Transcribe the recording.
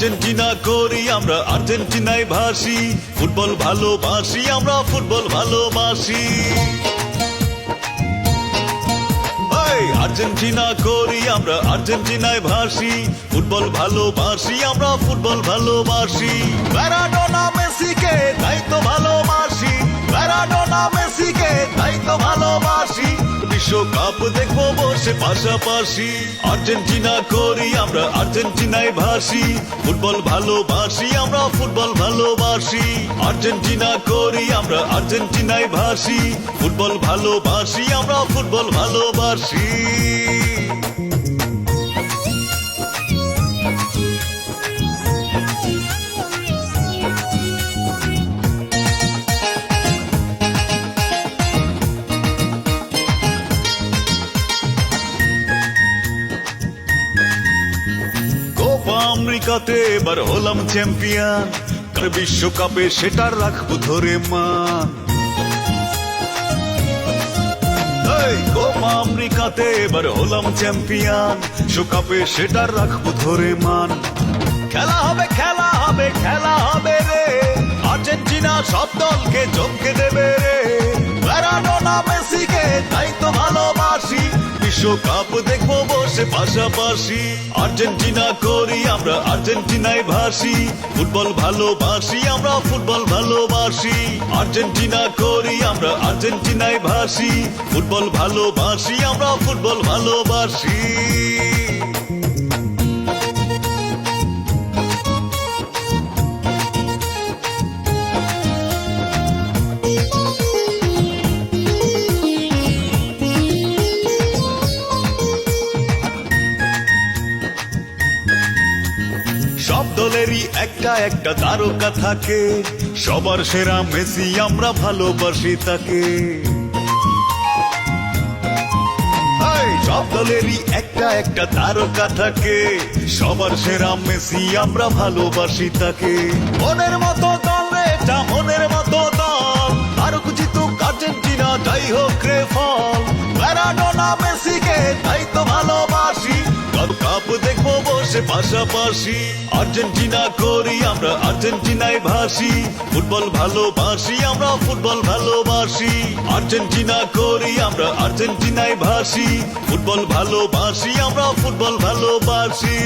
Argentina করি আমরা, আর্জেন্টিনায় ভাসি, ফুটবল ভালোবাসি আমরা, ফুটবল ভালোবাসি। আর্জেন্টিনা করি আমরা, আর্জেন্টিনায় ভাসি, ফুটবল ভালোবাসি আমরা, ফুটবল ভালোবাসি। ম্যারাডোনা মেসিকে তাই তো ভালোবাসি, ম্যারাডোনা মেসিকে তাই তো ভালোবাসি। বিশ্বকাপ দেখবো বসে পাশাপাশি। আর্জেন্টিনা করি আমরা, আর্জেন্টিনায় ভাসি, ফুটবল ভালোবাসি আমরা, ফুটবল ভালোবাসি। আর্জেন্টিনা করি আমরা, আর্জেন্টিনায় ভাসি, ফুটবল ভালোবাসি আমরা, ফুটবল ভালোবাসি। কোপা আমেরিকাতে এবার হলাম চ্যাম্পিয়ন, কার বিশ্বকাপে সেটা রাখবো ধরে মান। কোপা আমেরিকাতে এবার হলাম চ্যাম্পিয়ন, বিশ্বকাপে সেটা রাখবো ধরে মান। খেলা হবে খেলা হবে খেলা হবে রে, আর্জেন্টিনা সব দলকে চমকে দেবে রে। ম্যারাডোনা মেসিকে তাই তো ভালোবাসি, বিশ্বকাপ দেখবো বসে পাশাপাশি। আর্জেন্টিনা করি আমরা, আর্জেন্টিনায় ভাসি, ফুটবল ভালোবাসি আমরা, ফুটবল ভালোবাসি। আর্জেন্টিনা করি আমরা, আর্জেন্টিনায় ভাসি, ফুটবল ভালোবাসি আমরা, ফুটবল ভালোবাসি। সব দলেরই একটা একটা তারকা থাকে, সবার সেরা মেসি আমরা ভালোবাসি তাকে। সব দলেরই একটা একটা তারকা থাকে, সবার সেরা মেসি আমরা ভালোবাসি তাকে। মনের মতো দল এটা, মনের মতো দল, আরো জিতুক আর্জেন্টিনা যাই হোক রে ফল। ম্যারাডোনা মেসিকে তাই তো ভালোবাসি, কাপ দেখবো বসে পাশাপাশি। আর্জেন্টিনা করি আমরা, আর্জেন্টিনায় ভাসি, ফুটবল ভালোবাসি আমরা, ফুটবল ভালোবাসি। আর্জেন্টিনা করি আমরা, আর্জেন্টিনায় ভাসি, ফুটবল ভালোবাসি আমরা, ফুটবল ভালোবাসি।